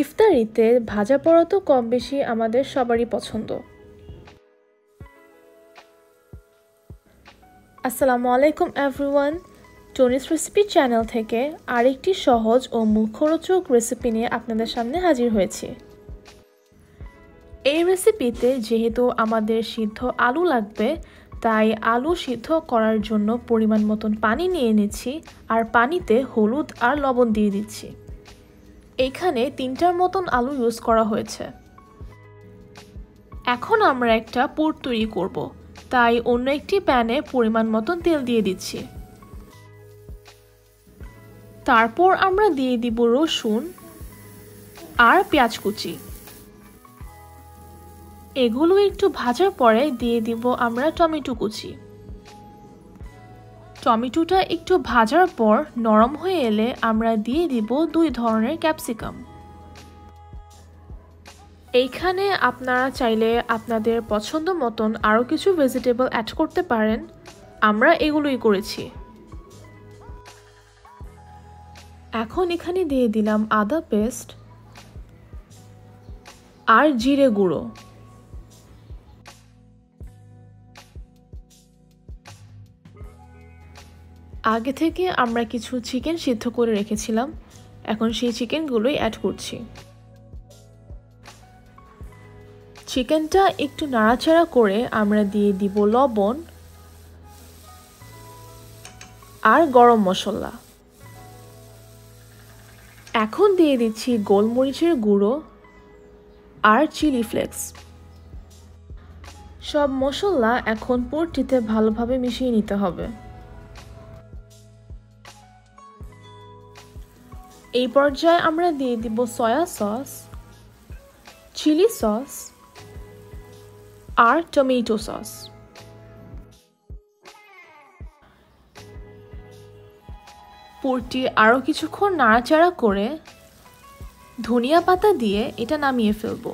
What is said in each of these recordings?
ইফতারিতে ভাজা পোড়া তো কম বেশি আমাদের সবারই পছন্দ। আসসালামু আলাইকুম এভরিওয়ান, টনিস রেসিপি চ্যানেল থেকে আরেকটি সহজ ও মুখরোচক রেসিপি নিয়ে আপনাদের সামনে হাজির হয়েছি। এই রেসিপিতে যেহেতু আমাদের সিদ্ধ আলু লাগবে, তাই আলু সিদ্ধ করার জন্য পরিমাণ মতন পানি নিয়ে নিচ্ছি আর পানিতে হলুদ আর লবণ দিয়ে দিচ্ছি। এখানে 3টার মতন আলু ইউজ করা হয়েছে। এখন আমরা একটা পুর তৈরি করব, তাই অন্য একটি প্যানে পরিমাণ মতন তেল দিয়ে দিচ্ছি। তারপর আমরা দিয়ে দিব রসুন আর পেঁয়াজ কুচি। এগুলো একটু ভাজার পরে দিয়ে দিব আমরা টমেটো কুচি। টমেটোটা একটু ভাজার পর নরম হয়ে এলে আমরা দিয়ে দিব 2 ধরনের ক্যাপসিকাম। এইখানে আপনারা চাইলে আপনাদের পছন্দ মতন আরও কিছু ভেজিটেবল অ্যাড করতে পারেন, আমরা এগুলোই করেছি। এখন এখানে দিয়ে দিলাম আদা পেস্ট আর জিরে গুঁড়ো। আগে থেকে আমরা কিছু চিকেন সিদ্ধ করে রেখেছিলাম, এখন সেই চিকেনগুলোই অ্যাড করছি। চিকেনটা একটু নাড়াচাড়া করে আমরা দিয়ে দিব লবণ আর গরম মশলা। এখন দিয়ে দিচ্ছি গোলমরিচের গুঁড়ো আর চিলি ফ্লেক্স। সব মশলা এখন পুরটিতে ভালোভাবে মিশিয়ে নিতে হবে। এই পর্যায়ে আমরা দিয়ে দিব সয়া সস, চিলি সস আর টমেটো সস। পুরটি আরও কিছুক্ষণ নাড়াচাড়া করে ধনিয়া পাতা দিয়ে এটা নামিয়ে ফেলবো।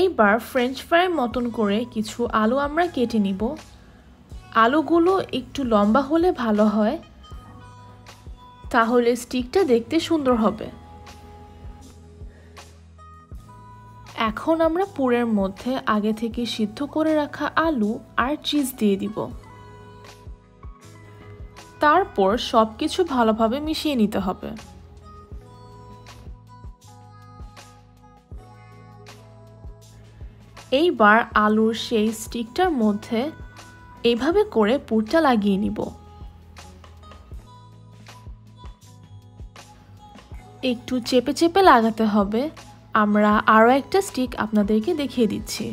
এইবার ফ্রেঞ্চ ফ্রাইয়ের মতন করে কিছু আলু আমরা কেটে নিব। আলুগুলো একটু লম্বা হলে ভালো হয়, তাহলে স্টিকটা দেখতে সুন্দর হবে। এখন আমরা পুরের মধ্যে আগে থেকে সিদ্ধ করে রাখা আলু আর চিজ দিয়ে দিব। তারপর সবকিছু ভালোভাবে মিশিয়ে নিতে হবে। এইবার আলুর সেই স্টিকটার মধ্যে এইভাবে করে পুরটা লাগিয়ে নিব। একটু চেপে চেপে লাগাতে হবে। আমরা আরও একটা স্টিক আপনাদেরকে দেখিয়ে দিচ্ছি।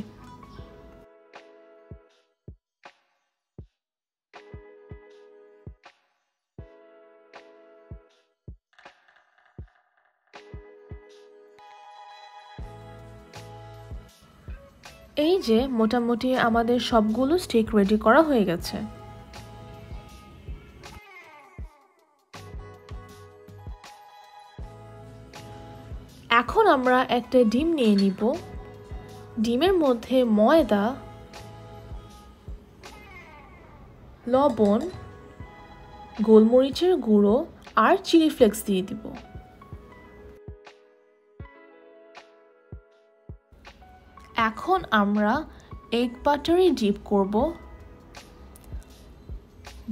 এই যে মোটামুটি আমাদের সবগুলো স্টিক রেডি করা হয়ে গেছে। এখন আমরা একটা ডিম নিয়ে নিব। ডিমের মধ্যে ময়দা, লবণ, গোলমরিচের গুঁড়ো আর চিলি ফ্লেক্স দিয়ে দিব। এখন আমরা এগ বাটারে ডিপ করব।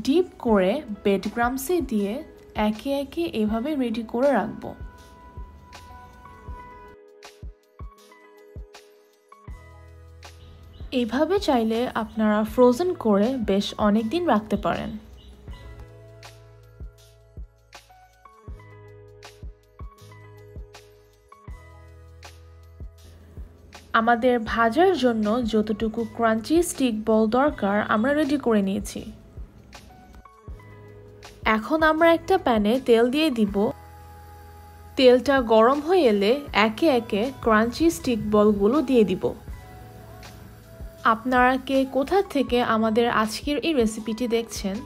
ডিপ করে ব্রেড ক্রাম্বসে দিয়ে একে একে এভাবে রেডি করে রাখব। এইভাবে চাইলে আপনারা ফ্রোজেন করে বেশ অনেক দিন রাখতে পারেন। আমাদের ভাজার জন্য যতটুকু ক্রাঞ্চি স্টিক বল দরকার আমরা রেডি করে নিয়েছি। এখন আমরা একটা প্যানে তেল দিয়ে দিব। তেলটা গরম হয়ে এলে একে একে ক্রাঞ্চি স্টিক বলগুলো দিয়ে দিব। আপনারা কে কোথা থেকে আমাদের আজকের এই রেসিপিটি দেখছেন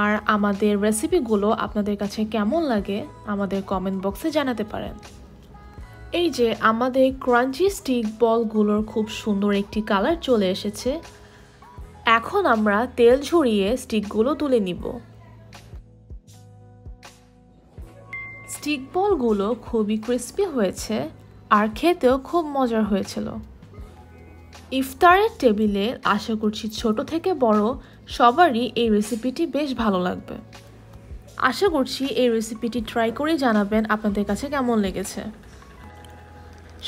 আর আমাদের রেসিপিগুলো আপনাদের কাছে কেমন লাগে আমাদের কমেন্ট বক্সে জানাতে পারেন। এই যে আমাদের ক্রাঞ্চি স্টিক বলগুলোর খুব সুন্দর একটি কালার চলে এসেছে। এখন আমরা তেল ঝরিয়ে স্টিকগুলো তুলে নিব। স্টিক বলগুলো খুবই ক্রিস্পি হয়েছে আর খেতেও খুব মজার হয়েছিল। ইফতারের টেবিলে আশা করছি ছোট থেকে বড় সবারই এই রেসিপিটি বেশ ভালো লাগবে। আশা করছি এই রেসিপিটি ট্রাই করে জানাবেন আপনাদের কাছে কেমন লেগেছে।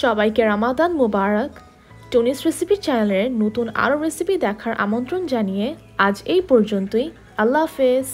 সবাইকে রমাদান মুবারক। টনিস রেসিপি চ্যানেলের নতুন আরও রেসিপি দেখার আমন্ত্রণ জানিয়ে আজ এই পর্যন্তই। আল্লাহ হাফেজ।